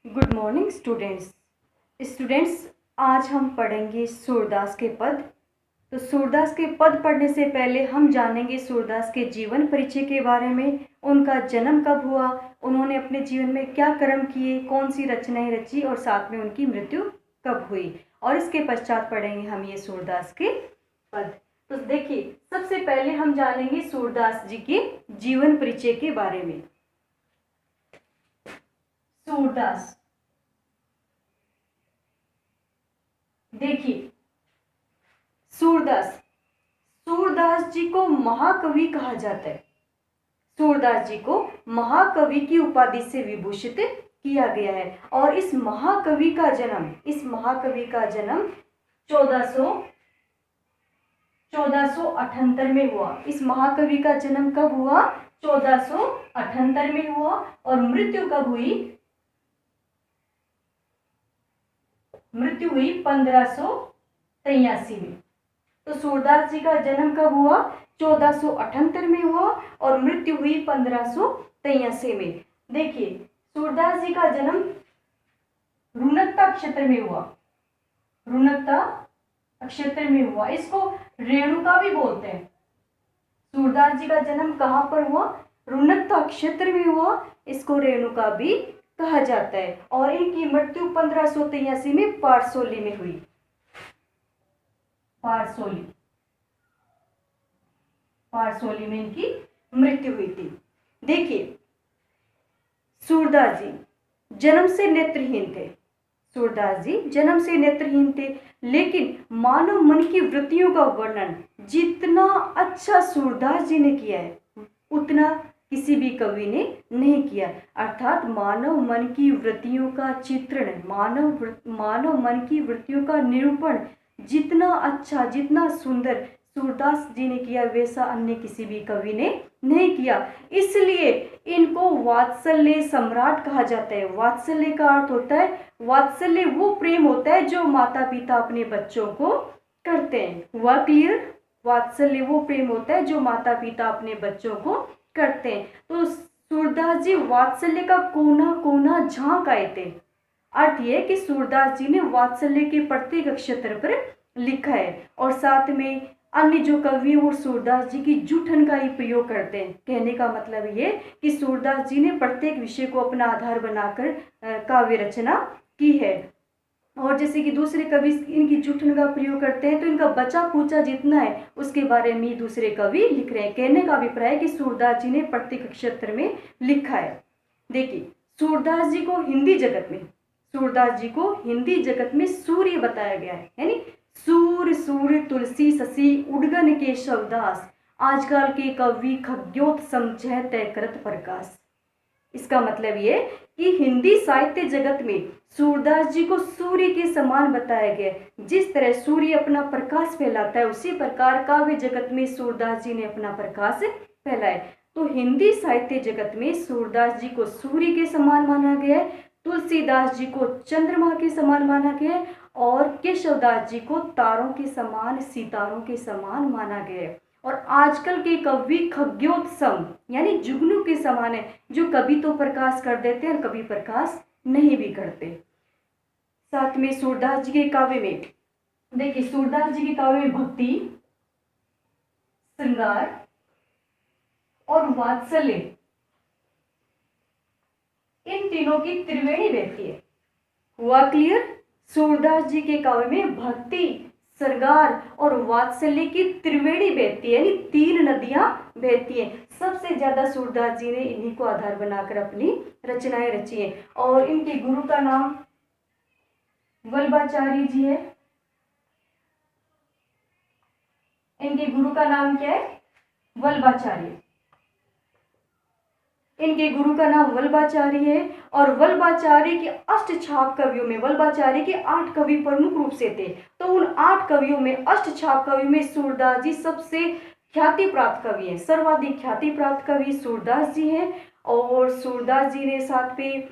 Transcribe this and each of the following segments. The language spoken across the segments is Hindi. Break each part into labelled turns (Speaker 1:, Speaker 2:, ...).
Speaker 1: गुड मॉर्निंग स्टूडेंट्स आज हम पढ़ेंगे सूरदास के पद। तो सूरदास के पद पढ़ने से पहले हम जानेंगे सूरदास के जीवन परिचय के बारे में। उनका जन्म कब हुआ, उन्होंने अपने जीवन में क्या कर्म किए, कौन सी रचनाएं रची और साथ में उनकी मृत्यु कब हुई। और इसके पश्चात पढ़ेंगे हम ये सूरदास के पद। तो देखिए, सबसे पहले हम जानेंगे सूरदास जी के जीवन परिचय के बारे में। सूरदास, देखिए सूरदास सूरदास जी को महाकवि कहा जाता है। सूरदास जी को महाकवि की उपाधि से विभूषित किया गया है। और इस महाकवि का जन्म 1478 में हुआ। इस महाकवि का जन्म कब हुआ? 1478 में हुआ। और मृत्यु कब हुई? मृत्यु हुई 1583 में। तो सूरदास जी का जन्म कब हुआ? 1478 में हुआ और मृत्यु हुई 1583 में। देखिए, सूरदास जी का जन्म रुनकता क्षेत्र में हुआ। रुनकता क्षेत्र में हुआ, इसको रेणुका भी बोलते हैं। सूरदास जी का जन्म कहाँ पर हुआ? रुनकता क्षेत्र में हुआ, इसको रेणुका भी कहा जाता है। और इनकी मृत्यु 1583 में पारसोली में हुई। पारसोली में इनकी मृत्यु हुई थी। देखिए, सूरदास जी जन्म से नेत्रहीन थे। सूरदास जी जन्म से नेत्रहीन थे, लेकिन मानव मन की वृत्तियों का वर्णन जितना अच्छा सूरदास जी ने किया है, उतना किसी भी कवि ने नहीं किया। अर्थात मानव मन की वृत्तियों का चित्रण, मानव मन की वृत्तियों का निरूपण जितना अच्छा, जितना सुंदर सूरदास जी ने किया, वैसा अन्य किसी भी कवि ने नहीं किया। इसलिए इनको वात्सल्य सम्राट कहा जाता है। वात्सल्य का अर्थ होता है, वात्सल्य वो प्रेम होता है जो माता पिता अपने बच्चों को करते हैं। हुआ क्लियर? वात्सल्य वो प्रेम होता है जो माता पिता अपने बच्चों को करते हैं। तो सूरदास जी वात्सल्य का कोना कोना झांक आए थे। अर्थ यह कि सूरदास जी ने वात्सल्य के प्रत्येक अक्षर पर लिखा है। और साथ में अन्य जो कवि वो सूरदास जी की जूठन का ही प्रयोग करते हैं। कहने का मतलब ये कि सूरदास जी ने प्रत्येक विषय को अपना आधार बनाकर काव्य रचना की है। और जैसे कि दूसरे कवि इनकी जूठन का प्रयोग करते हैं, तो इनका बचा पूचा जितना है उसके बारे में दूसरे कवि लिख रहे हैं। कहने का अभिप्राय है कि सूरदास जी ने प्रत्येक अक्षर में लिखा है। देखिए, सूरदास जी को हिंदी जगत में सूर्य बताया गया है। यानी सूर्य तुलसी शशि उडगन केशवदास, आजकल के कवि खग्योत समझह तय करत प्रकाश। इसका मतलब ये कि हिंदी साहित्य जगत में सूरदास जी को सूर्य के समान बताया गया। जिस तरह सूर्य अपना प्रकाश फैलाता है, उसी प्रकार काव्य जगत में सूरदास जी ने अपना प्रकाश फैलाया। तो हिंदी साहित्य जगत में सूरदास जी को सूर्य के समान माना गया है, तुलसीदास जी को चंद्रमा के समान माना गया है और केशवदास जी को तारों के समान, सितारों के समान माना गया है। और आजकल के कवि खग्योत्सम यानी जुगनू के समान है, जो कभी तो प्रकाश कर देते हैं और कभी प्रकाश नहीं भी करते। साथ में सूरदास जी के काव्य में देखिए, सूरदास जी के काव्य में भक्ति, श्रृंगार और वात्सल्य, इन तीनों की त्रिवेणी बहती है। हुआ क्लियर? सूरदास जी के काव्य में भक्ति, श्रृंगार और वात्सल्य की त्रिवेणी बहती है, यानी तीन नदियां बहती हैं। सबसे ज्यादा सूरदास जी ने इन्हीं को आधार बनाकर अपनी रचनाएं रची हैं। और इनके गुरु का नाम वल्लभाचार्य जी है। इनके गुरु का नाम क्या है? वल्लभाचार्य। इनके गुरु का नाम वल्लभाचार्य है। और वल्लभाचार्य के अष्टछाप कवियों में, वल्लभाचार्य के 8 कवि प्रमुख रूप से थे। तो उन 8 कवियों में, अष्टछाप कवियों में सूरदास जी सबसे ख्याति प्राप्त कवि हैं। सर्वाधिक ख्याति प्राप्त कवि सूरदास जी हैं। और सूरदास जी ने साथ में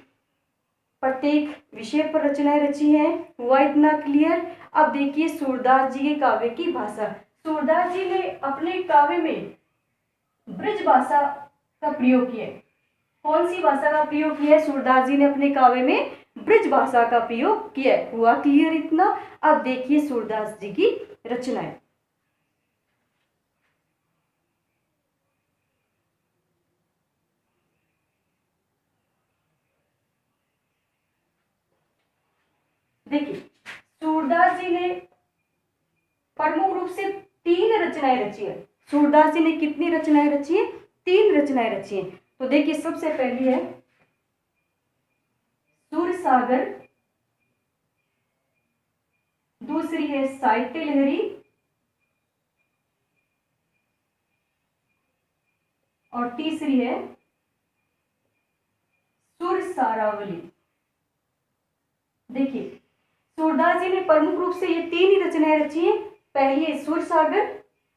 Speaker 1: प्रत्येक विषय पर रचनाएं रची हैं। हुआ इतना क्लियर? अब देखिए सूरदास जी के काव्य की भाषा। सूरदास जी ने अपने काव्य में ब्रज भाषा का प्रयोग किया। कौन सी भाषा का प्रयोग किया है सूरदास जी ने अपने काव्य में? ब्रज भाषा का प्रयोग किया है। हुआ क्लियर इतना? अब देखिए सूरदास जी की रचनाएं। देखिए सूरदास जी ने प्रमुख रूप से 3 रचनाएं रची है। सूरदास जी ने कितनी रचनाएं रची है? 3 रचनाएं रची है। तो देखिए सबसे पहली है सुर सागर, दूसरी है साहित्य लहरी, और तीसरी है सुर सारावली। देखिए सूरदास जी ने प्रमुख रूप से ये 3 ही रचनाएं रची हैं। पहली है सुर सागर,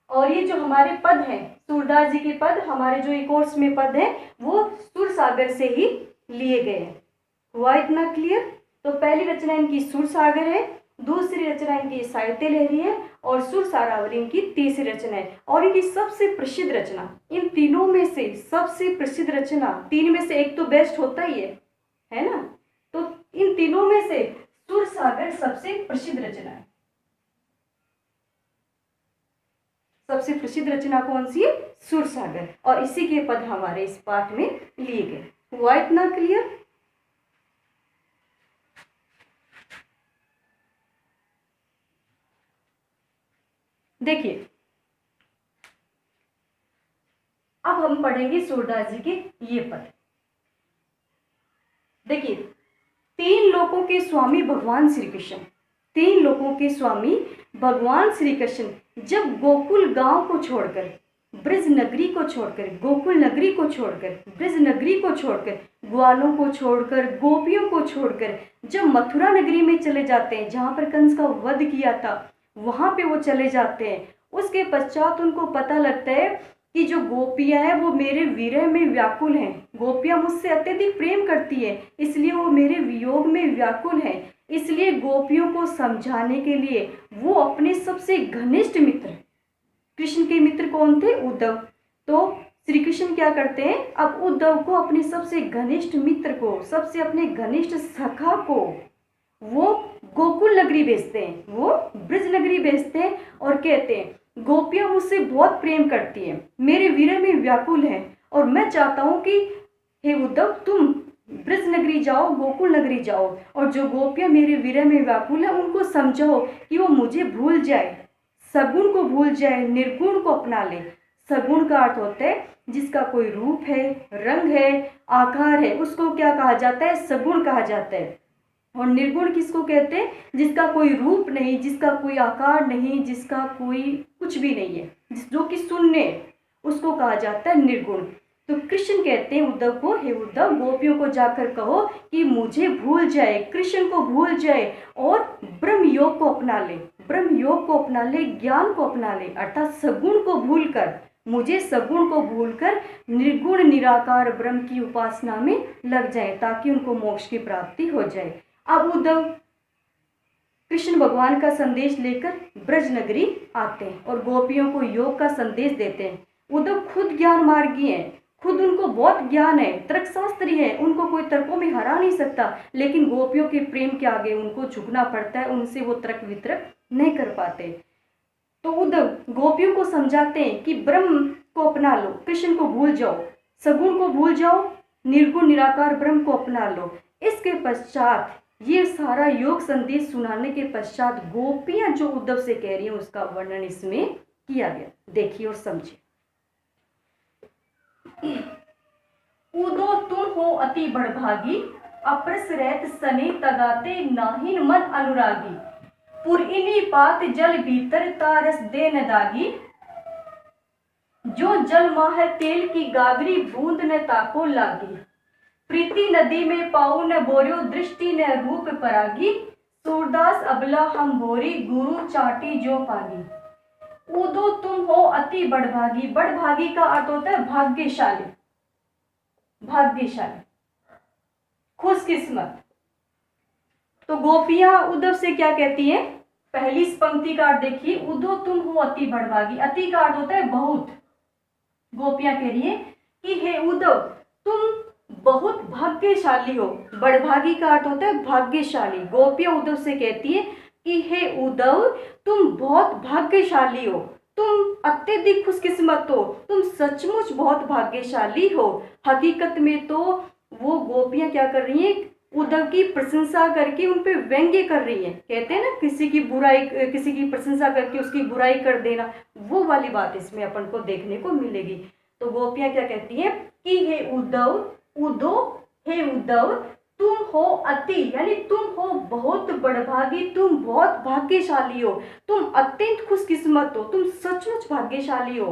Speaker 1: और ये जो हमारे पद हैं सूरदास जी के पद, हमारे जो एक कोर्स में पद है वो सुर सागर से ही लिए गए हैं। हुआ इतना क्लियर? तो पहली रचना इनकी सुर सागर है, दूसरी रचना इनकी साहित्य लहरी है, और सुर सारावली इनकी तीसरी रचना है। और इनकी सबसे प्रसिद्ध रचना, इन तीनों में से सबसे प्रसिद्ध रचना, 3 में से एक तो बेस्ट होता ही है ना? तो इन तीनों में से सुर सागर सबसे प्रसिद्ध रचना है। सबसे प्रसिद्ध रचना कौन सी है? सुर सागर, और इसी के पद हमारे इस पाठ में लिए गए। हुआ इतना क्लियर? देखिए अब हम पढ़ेंगे सूरदास जी के ये पद। देखिए 3 लोकों के स्वामी भगवान श्री कृष्ण, 3 लोकों के स्वामी भगवान श्री कृष्ण जब गोकुल गांव को छोड़कर, ब्रज नगरी को छोड़कर, गोकुल नगरी को छोड़कर, ब्रज नगरी को छोड़कर, ग्वालों को छोड़कर, गोपियों को छोड़कर जब मथुरा नगरी में चले जाते हैं, जहां पर कंस का वध किया था, वहां पे वो चले जाते हैं। उसके पश्चात उनको पता लगता है कि जो गोपियां हैं वो मेरे विरह में व्याकुल हैं, गोपियां मुझसे अत्यधिक प्रेम करती है, इसलिए वो मेरे वियोग में व्याकुल हैं। इसलिए गोपियों को समझाने के लिए वो अपने सबसे घनिष्ठ मित्र, कृष्ण के मित्र कौन थे? उद्धव। तो श्री कृष्ण क्या करते हैं, अब उद्धव को, अपने सबसे घनिष्ठ मित्र को, सबसे अपने घनिष्ठ सखा को वो गोकुल नगरी भेजते हैं, वो ब्रज नगरी भेजते हैं, और कहते हैं गोपियां मुझसे बहुत प्रेम करती हैं, मेरे विरह में व्याकुल हैं, और मैं चाहता हूं कि हे उद्धव तुम ब्रज नगरी जाओ, गोकुल नगरी जाओ, और जो गोपियां मेरे विरह में व्याकुल है उनको समझाओ कि वो मुझे भूल जाए, सगुण को भूल जाए, निर्गुण को अपना ले। सगुण का अर्थ होता है जिसका कोई रूप है, रंग है, आकार है, उसको क्या कहा जाता है? सगुण कहा जाता है। और निर्गुण किसको कहते हैं? जिसका कोई रूप नहीं, जिसका कोई आकार नहीं, जिसका कोई कुछ भी नहीं है, जो कि शून्य है, उसको कहा जाता है निर्गुण। तो कृष्ण कहते हैं उद्धव को, हे उद्धव गोपियों को जाकर कहो कि मुझे भूल जाए, कृष्ण को भूल जाए, और ब्रह्म योग को अपना ले, ब्रह्म योग को अपना ले, ज्ञान को अपना ले, अर्थात सगुण को भूलकर, मुझे सगुण को भूलकर निर्गुण निराकार ब्रह्म की उपासना में लग जाए, ताकि उनको मोक्ष की प्राप्ति हो जाए। अब उद्धव कृष्ण भगवान का संदेश लेकर ब्रज नगरी आते हैं और गोपियों को योग का संदेश देते हैं। उद्धव खुद ज्ञान मार्गी हैं, खुद उनको बहुत ज्ञान है, तर्कशास्त्री है, उनको कोई तर्कों में हरा नहीं सकता, लेकिन गोपियों के प्रेम के आगे उनको झुकना पड़ता है, उनसे वो तर्क वितर्क नहीं कर पाते। तो उद्धव गोपियों को समझाते हैं कि ब्रह्म को अपना लो, कृष्ण को भूल जाओ, सगुण को भूल जाओ, निर्गुण निराकार ब्रह्म को अपना लो। इसके पश्चात ये सारा योग संदेश सुनाने के पश्चात गोपियां जो उद्धव से कह रही हैं उसका वर्णन इसमें किया गया। देखिए और समझिए। उदो तुम हो अति बड़भागी, अप्रस रहत सने तगाते नाहिन मन अनुरागी, पुरइनी पात जल भीतर तारस दे न दागी, जो जल माह तेल की गागरी बूंद न ताको लागी, प्रीति नदी में पाऊ न बोर्यो दृष्टि न रूप परागी, सूरदास अबला हम बोरी गुरु चाटी जो पागी। उदो तुम हो अति बड़भागी, बड़भागी का अर्थ होता है भाग्यशाली, भाग्यशाली, खुशकिस्मत। तो गोपियां उद्धव से क्या कहती हैं? पहली पंक्ति का अर्थ देखिए, उदो तुम हो अति बड़भागी, अति का अर्थ होता है बहुत। गोपियां कह रही है कि हे उद्धव तुम बहुत भाग्यशाली हो। बड़भागी का अर्थ होता है भाग्यशाली। गोपियां उद्धव से कहती है कि हे उद्धव, तुम बहुत भाग्यशाली हो, तुम अत्यधिक खुशकिस्मत हो, तुम सचमुच बहुत भाग्यशाली हो। हकीकत में तो वो गोपियां क्या कर रही हैं, उद्धव की प्रशंसा करके उन पे व्यंग्य कर रही हैं। कहते हैं ना, किसी की बुराई, किसी की प्रशंसा करके उसकी बुराई कर देना, वो वाली बात इसमें अपन को देखने को मिलेगी। तो गोपियां क्या कहती हैं कि हे उद्धव, हे उद्धव, तुम हो अति, यानी तुम हो बहुत बड़भागी, तुम बहुत भाग्यशाली हो, तुम अत्यंत खुशकिस्मत हो, तुम सचमुच भाग्यशाली हो।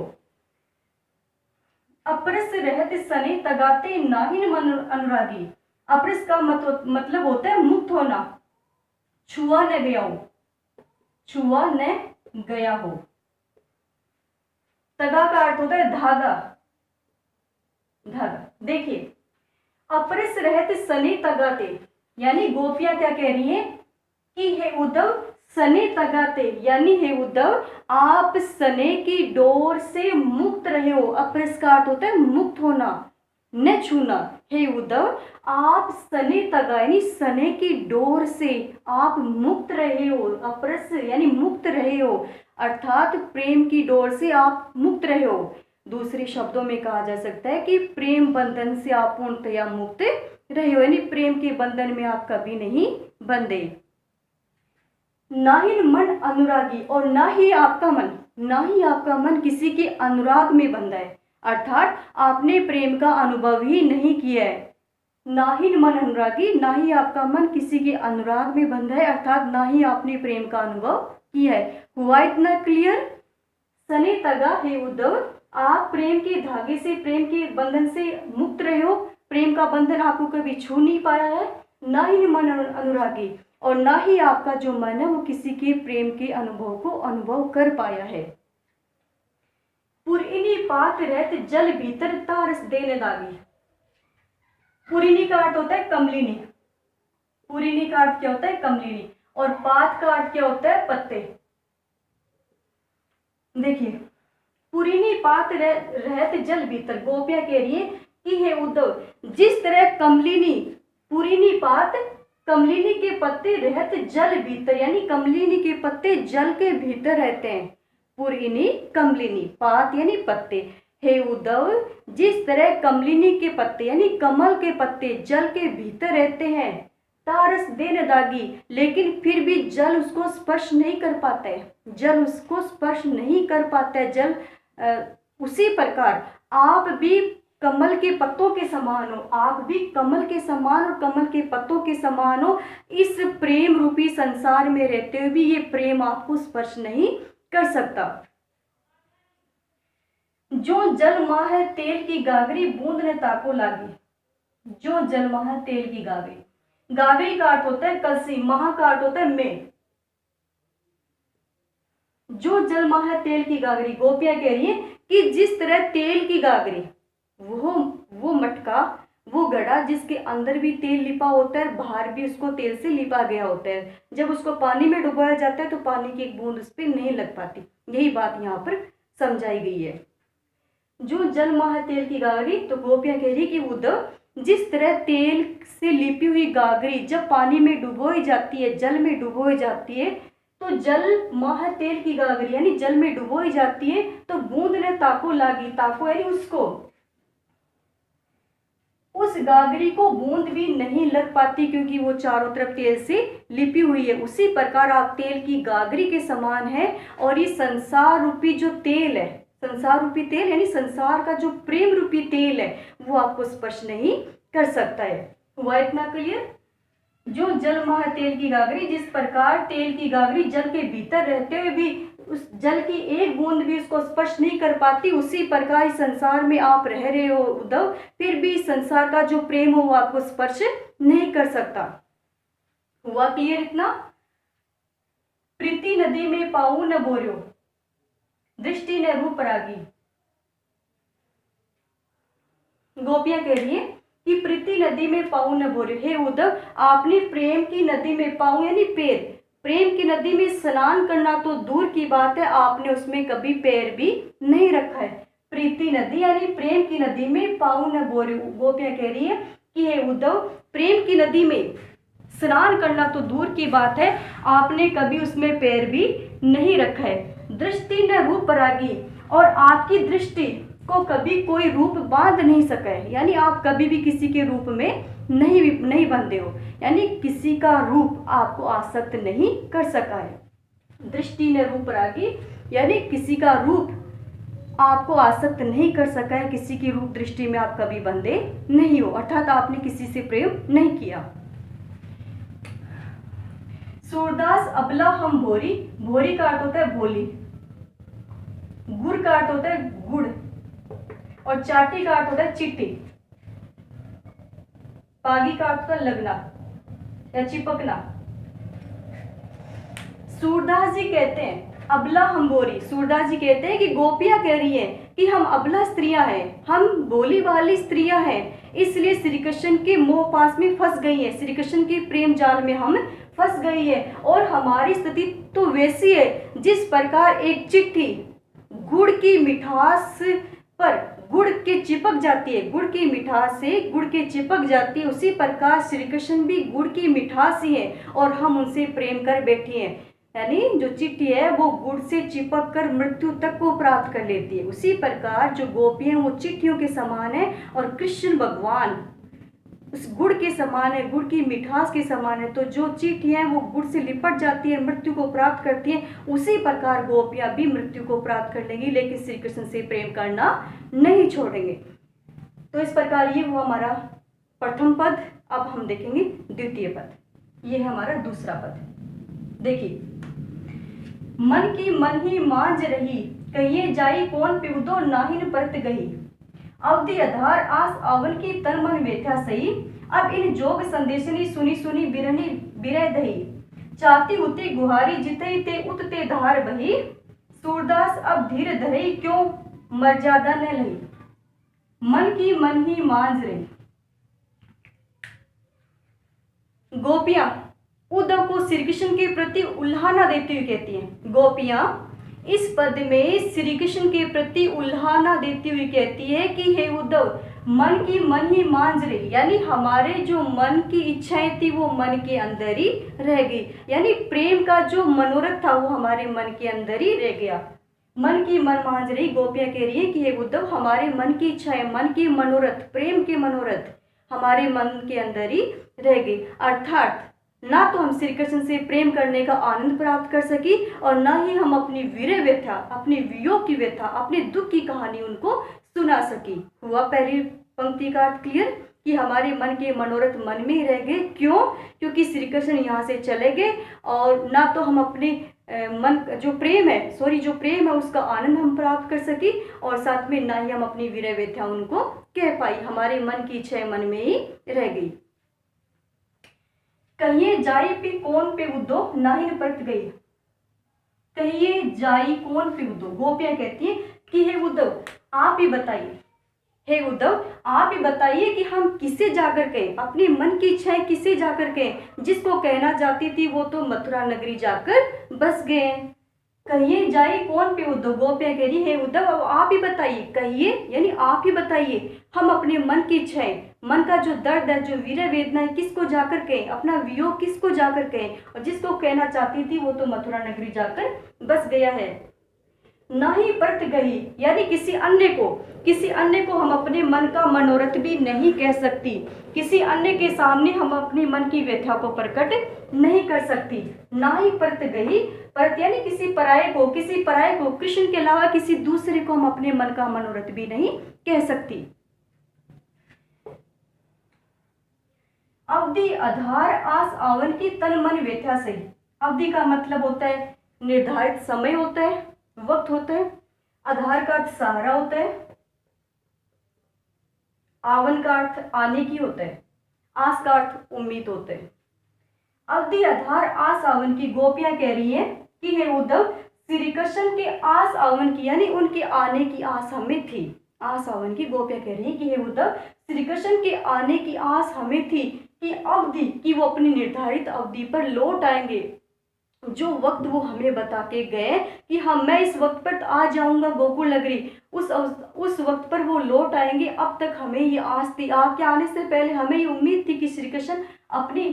Speaker 1: अपरस रहत सने तगाते नाहिन मन अनुरागी। अपरस का मतलब होता है मुक्त होना, छुआ न गया हो, छुआ न गया हो। तगा का अर्थ होता है धागा, धागा। देखिए, अपरस रहत सने तगाते, यानी गोपियां क्या कह रही हैं कि हे उद्धव, सने तगाते, यानी हे उद्धव, आप सने की डोर से मुक्त रहे हो। अपरस का अर्थ होता है मुक्त होना, न छूना। हे उद्धव, आप सने तगा, यानी सने की डोर से आप मुक्त रहे हो। अपरस यानी मुक्त रहे हो, अर्थात प्रेम की डोर से आप मुक्त रहे हो। दूसरे शब्दों में कहा जा सकता है कि प्रेम बंधन से आप पूर्णतया मुक्त रहे हो, यानी प्रेम के बंधन में आप कभी नहीं बंधे। ना ही मन अनुरागी, और ना ही आपका मन किसी के अनुराग में बंधा है, अर्थात आपने प्रेम का अनुभव ही नहीं किया है। ना ही मन अनुरागी, ना ही आपका मन किसी के अनुराग में बंधा है, अर्थात ना ही आपने प्रेम का अनुभव किया है। हुआ इतना क्लियर? सने तगा, हे उद्धव, आप प्रेम के धागे से, प्रेम के बंधन से मुक्त रहे हो, प्रेम का बंधन आपको कभी छू नहीं पाया है। ना ही मन अनुरागी, और ना ही आपका जो मन है वो किसी के प्रेम के अनुभव को अनुभव कर पाया है। पुरइनी पात रहत जल भीतर तारस देने दागी। पुरइनी का अर्थ होता है कमलिनी, पुरइनी का अर्थ क्या होता है कमलिनी, और पात का अर्थ क्या होता है पत्ते। देखिए, पुरइनी पात रहत जल भीतर, गोपियां कह रही है कि हे उद्धव, जिस तरह कमलिनी, पुरइनी पात, कमलिनी के पत्ते रहत जल भीतर, यानी कमलिनी के पत्ते जल के भीतर रहते हैं। पुरइनी कमलिनी, पात यानी पत्ते। हे उद्धव, जिस तरह कमलिनी के पत्ते यानी कमल के पत्ते जल के भीतर रहते हैं, तारस देन दागी, लेकिन फिर भी जल उसको स्पर्श नहीं कर पाता है, जल उसको स्पर्श नहीं कर पाता है, जल उसी प्रकार आप भी कमल के पत्तों के समान हो, आप भी कमल के समान और कमल के पत्तों के समान हो। इस प्रेम रूपी संसार में रहते हुए भी ये प्रेम आपको स्पर्श नहीं कर सकता। जो जल माह तेल की गागरी बूंद ने ताको लागी। जो जल माह तेल की गागरी, गागरी का अर्थ होता है कलसी, महा का अर्थ होता है में। जो जल माह तेल की गागरी, गोपियां कह रही है कि जिस तरह तेल की गागरी, वो मटका, वो घड़ा जिसके अंदर भी तेल लिपा होता है, बाहर भी उसको तेल से लिपा गया होता है, जब उसको पानी में डुबाया जाता है तो पानी की एक बूंद उस पर नहीं लग पाती। यही बात यहाँ पर समझाई गई है। जो जल माह तेल की गागरी, तो गोपियां कह रही कि उद्धव, जिस तरह तेल से लिपी हुई गागरी जब पानी में डुबोई जाती है, जल में डुबोई जाती है, तो जल माह तेल की गागरी यानी जल में डुबोई जाती है, तो बूंद ने ताको लागी, ताको यानी उसको, उस गागरी को बूंद भी नहीं लग पाती क्योंकि वो चारों तरफ तेल से लिपी हुई है। उसी प्रकार आप तेल की गागरी के समान है, और ये संसार रूपी जो तेल है, संसार रूपी तेल यानी संसार का जो प्रेम रूपी तेल है, वो आपको स्पर्श नहीं कर सकता है। हुआ इतना क्लियर? जो जल माह तेल की गागरी, जिस प्रकार तेल की गागरी जल के भीतर रहते हुए भी उस जल की एक बूंद भी उसको स्पर्श नहीं कर पाती, उसी प्रकार इस संसार में आप रह रहे हो उद्धव, फिर भी इस संसार का जो प्रेम हो वो आपको स्पर्श नहीं कर सकता। हुआ क्लियर इतना? प्रीति नदी में पाऊ न बोर्यो, दृष्टि ने रूप रागी। गोपियां कह रही है कि प्रीति नदी में पाऊ न बोर्यो, हे उद्धव, आपने प्रेम की नदी में, पाऊ यानी पैर, प्रेम की नदी में स्नान करना तो दूर की बात है, आपने उसमें कभी पैर भी नहीं रखा है। प्रीति नदी यानी प्रेम की नदी में पाऊ न बोर्यो। गोपियां कह रही है कि हे उद्धव, प्रेम की नदी में स्नान करना तो दूर की बात है, आपने कभी उसमें पैर भी नहीं रखा है। दृष्टि न रूप रागी, और आपकी दृष्टि को कभी कोई रूप बांध नहीं सका है, यानी आप कभी भी किसी के रूप में नहीं बंधे हो, यानी किसी का रूप आपको आसक्त नहीं कर सका है। दृष्टि न रूप रागी, यानी किसी का रूप आपको आसक्त नहीं कर सका है, किसी की रूप दृष्टि में आप कभी बंधे नहीं हो, अर्थात आपने किसी से प्रेम नहीं किया। सूरदास अबला हम भोरी, भोरी का अर्थ होता है भोली, गुड़ का अर्थ होता है गुड़, और चाटी का अर्थ होता है चिट्टी, पागी का अर्थ होता है लगना या चिपकना। सूरदास जी कहते हैं अबला हम बोरी, सूरदास जी कहते हैं कि गोपियां कह रही है कि हम अबला स्त्रियां हैं, हम बोली वाली स्त्रियां हैं, इसलिए श्री कृष्ण के मोह पास में फंस गई है, श्री कृष्ण के प्रेम जाल में हम फंस गई है, और हमारी स्थिति तो वैसी है जिस प्रकार एक चिट्ठी गुड़ की मिठास पर गुड़ के चिपक जाती है, गुड़ की मिठास से गुड़ के चिपक जाती है, उसी प्रकार श्री कृष्ण भी गुड़ की मिठास ही है और हम उनसे प्रेम कर बैठे हैं। यानी जो चिट्ठी है वो गुड़ से चिपक कर मृत्यु तक को प्राप्त कर लेती है, उसी प्रकार जो गोपियां वो चिट्ठियों के समान है और कृष्ण भगवान उस गुड़ के समान है, गुड़ की मिठास के समान है। तो जो चिट्ठियां हैं वो गुड़ से लिपट जाती है, मृत्यु को प्राप्त करती हैं, उसी प्रकार गोपियां भी मृत्यु को प्राप्त कर लेंगी, लेकिन श्री कृष्ण से प्रेम करना नहीं छोड़ेंगे। तो इस प्रकार ये हुआ हमारा प्रथम पद। अब हम देखेंगे द्वितीय पद, ये है हमारा दूसरा पद। देखिए, मन की मन ही मांझ रही, कहिए जाई कौन पिउदो नाहिन परत गही, अवधि आधार आस आवन की तन मन व्यथा सही, अब इन जोग संदेशनी सुनी सुनी बिरहनी बिरह दही, चाहती उते गुहारी जिते ते उतते धार बही, सूरदास अब धीर धरई क्यों मर्यादा न लही, मन की मन ही मांझ रही। गोपियां उद्धव को श्री कृष्ण के प्रति उल्हाना देती हुई कहती हैं, गोपियां इस पद में श्री कृष्ण के प्रति उल्हाना देती हुई कहती है कि हे उद्धव, मन की मन ही मांझ रही, यानी हमारे जो मन की इच्छाएं थी वो मन के अंदर ही रह गई, यानी प्रेम का जो मनोरथ था वो हमारे मन के अंदर ही रह गया। मन की मन मांझ रही, गोपियां कह रही है कि हे उद्धव, हमारे मन की इच्छाएं, मन की मनोरथ, प्रेम के मनोरथ हमारे मन के अंदर ही रह गई, अर्थात ना तो हम श्री कृष्ण से प्रेम करने का आनंद प्राप्त कर सकी और ना ही हम अपनी वीर व्यथा, अपनी वियोग की व्यथा, अपने दुख की कहानी उनको सुना सकी। हुआ पहली पंक्ति का अर्थ क्लियर कि हमारे मन के मनोरथ मन में ही रह गए। क्यों? क्योंकि श्री कृष्ण यहाँ से चले गए और ना तो हम अपने मन जो प्रेम है उसका आनंद हम प्राप्त कर सकी और साथ में ना ही हम अपनी वीर व्यथा उनको कह पाई, हमारे मन की इच्छा मन में ही रह गई। कहिए जाई पे कौन पे उद्धो नाहिन परत गई, कहिए जाई कौन पे उद्धो, गोपियां कहती है कि हे उद्धव आप ही बताइए, हे उद्धव आप ही बताइए कि हम किसे जाकर कहें, अपने मन की इच्छाएं किसे जाकर कहें, जिसको कहना चाहती थी वो तो मथुरा नगरी जाकर बस गए। कहिए जाए कौन पे उद्धव, गोपियां कह रही है उद्धव अब आप ही बताइए, कहिए यानी आप ही बताइए, हम अपने मन की इच्छाएं, मन का जो दर्द है, जो वीर वेदना है, किसको जाकर कहें, अपना वियोग किसको जाकर कहें, और जिसको कहना चाहती थी वो तो मथुरा नगरी जाकर बस गया है। ना ही परत गई, यानी किसी अन्य को हम अपने मन का मनोरथ भी नहीं कह सकती, किसी अन्य के सामने हम अपने मन की व्यथा को प्रकट नहीं कर सकती। ना ही परत गई, परत यानी किसी पराये को कृष्ण के अलावा किसी दूसरे को हम अपने मन का मनोरथ भी नहीं कह सकती। अवधि आधार आस आवन की तन मन व्यथा सही, अवधि का मतलब होता है निर्धारित समय होता है, वक्त होता है, आधार का अर्थ सहारा होता है, आवन का अर्थ आने की होता है, आस का अर्थ उम्मीद होता है। अवधि आधार आस आवन की गोपियां कह रही है कि हे उद्धव, श्री कृष्ण के आस आवन की यानी उनके आने की आस हमें थी। आस आवन की गोपियां कह रही है कि हे उद्धव, श्री कृष्ण के आने की आस हमें थी कि अवधि कि वो अपनी निर्धारित अवधि पर लौट आएंगे, जो वक्त वो हमें बता के गए कि हम मैं इस वक्त पर आ जाऊंगा गोकुल नगरी, उस वक्त पर वो लौट आएंगे। अब तक हमें ये आस थी, आपके आने से पहले हमें ये उम्मीद थी कि श्री कृष्ण अपनी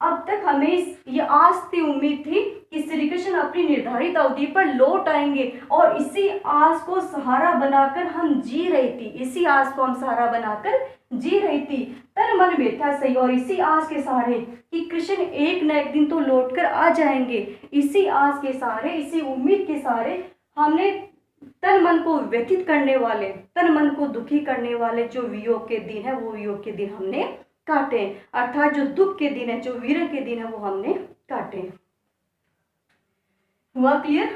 Speaker 1: अब तक हमें ये आस थी, उम्मीद थी कि श्री कृष्ण अपनी निर्धारित अवधि पर लौट आएंगे। और इसी आस को सहारा बनाकर हम जी रही थी, इसी आस को हम सहारा बनाकर जी रही थी। तन मन में था सही, और इसी आस के सहारे कि कृष्ण एक न एक दिन तो लौट कर आ जाएंगे, इसी आस के सहारे, इसी उम्मीद के सहारे हमने तन मन को व्यथित करने वाले, तन मन को दुखी करने वाले जो वियोग के दिन है, वो वियोग के दिन हमने काटे, अर्थात जो दुख के दिन है, जो विरह के दिन है, वो हमने काटे। हुआ क्लियर?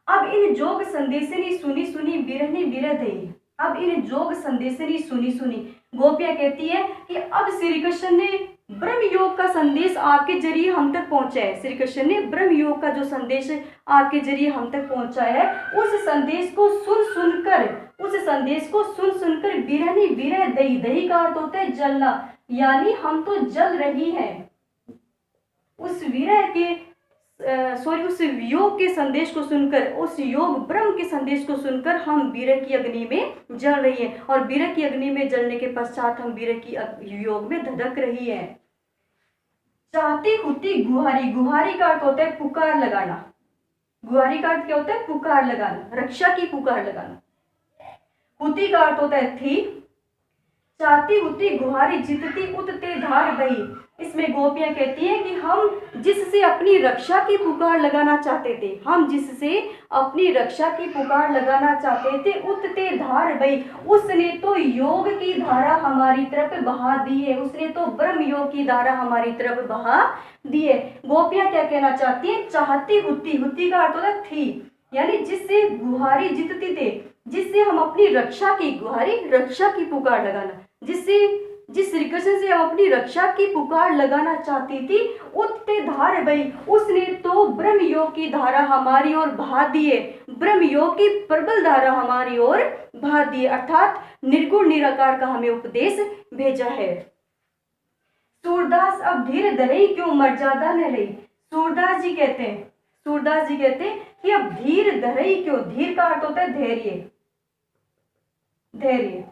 Speaker 1: अब इन जोग संदेशनी सुनी सुनी बिरहनी बिरह दई। अब इन जोग संदेशनी सुनी सुनी, गोपियां कहती है कि अब श्री कृष्ण ने ब्रह्म योग का संदेश आपके जरिए हम तक पहुंचा है। श्री कृष्ण ने ब्रह्म योग का जो संदेश आपके जरिए हम तक पहुंचाया है, उस संदेश को सुन सुनकर, उस संदेश को सुन सुनकर बिरहनी बिरह दई, दही का अर्थ होता है जलना, यानी हम तो जल रही हैं। उस विरह के उस योग के संदेश को सुनकर, उस योग ब्रह्म के संदेश को सुनकर हम विरह की अग्नि में जल रही हैं, और विरह की अग्नि में जलने के पश्चात हम विरह की योग में धधक रही हैं। चाहती हुती गुहारी, गुहारी का अर्थ होता है पुकार लगाना। गुहारी का अर्थ क्या होता है? पुकार लगाना, रक्षा की पुकार लगाना। हुती का अर्थ होता है थी। चाहती हुती गुहारी जितती उतते धार बही। इसमें गोपियां कहती हैं कि हम जिससे अपनी रक्षा की पुकार लगाना चाहते थे, हम जिससे अपनी रक्षा की पुकार लगाना चाहते थे, उतते धार बही, उसने तो योग की धारा हमारी तरफ बहा दी है, उसने तो ब्रह्म योग की धारा हमारी तरफ बहा दी है। गोपियां क्या कहना चाहती हैं? चाहती हुती, हुती का अर्थ होता है थी, यानी जिससे गुहारी जितती थे, जिससे हम अपनी रक्षा की, गुहारी रक्षा की पुकार लगाना, जिस श्री कृष्ण से हम अपनी रक्षा की पुकार लगाना चाहती थी, उतते धार बही, उसने तो ब्रह्म योग की धारा हमारी ओर बहा दिए, ब्रह्म योग की प्रबल धारा हमारी ओर बहा दिए, अर्थात निर्गुण निराकार का हमें उपदेश भेजा है। सूरदास अब धीर धरई क्यों मर्यादा न लई। सूरदास जी कहते हैं कि अब धीर धरई क्यों, धीर का अर्थ होता है धैर्य, धैर्य।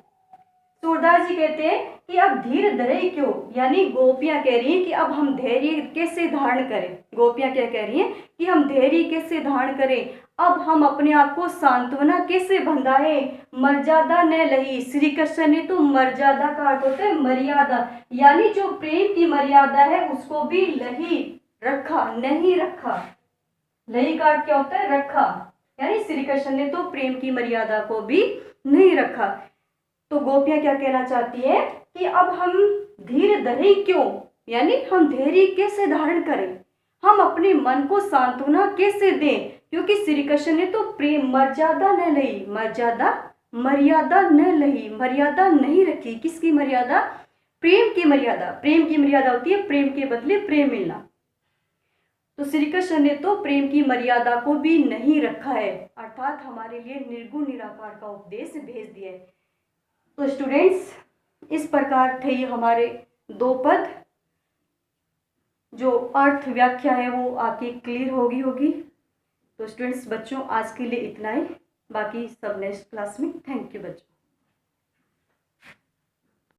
Speaker 1: सूरदास जी कहते हैं कि अब धीर धरई क्यों, यानी गोपियां कह रही हैं कि अब हम धैर्य कैसे धारण करें। गोपियां क्या कह रही हैं कि हम धैर्य कैसे धारण करें, अब हम अपने आप को सांत्वना कैसे बंधाए। मर्यादा न लही, श्री कृष्ण ने तो मर्यादा का अर्थ होता है मर्यादा, यानी जो प्रेम की मर्यादा है उसको भी लही रखा, नहीं रखा। लही का अर्थ क्या होता है? रखा, यानी श्री कृष्ण ने तो प्रेम की मर्यादा को भी नहीं रखा। तो गोपियां क्या कहना चाहती है कि अब हम धीर धरे क्यों, यानी हम धैर्य कैसे धारण करें, हम अपने मन को सांत्वना कैसे दें, क्योंकि श्री कृष्ण ने तो प्रेम मर्यादा न लही, मर्यादा न लही, मर्यादा नहीं रखी। किसकी मर्यादा? प्रेम की मर्यादा। प्रेम की मर्यादा होती है प्रेम के बदले प्रेम मिलना, तो श्री कृष्ण ने तो प्रेम की मर्यादा को भी नहीं रखा है, अर्थात हमारे लिए निर्गुण निराकार का उपदेश भेज दिया है। तो स्टूडेंट्स, इस प्रकार थे ये हमारे 2 पद, जो अर्थ व्याख्या है वो आपकी क्लियर होगी। तो स्टूडेंट्स, बच्चों, आज के लिए इतना ही, बाकी सब नेक्स्ट क्लास में। थैंक यू बच्चों।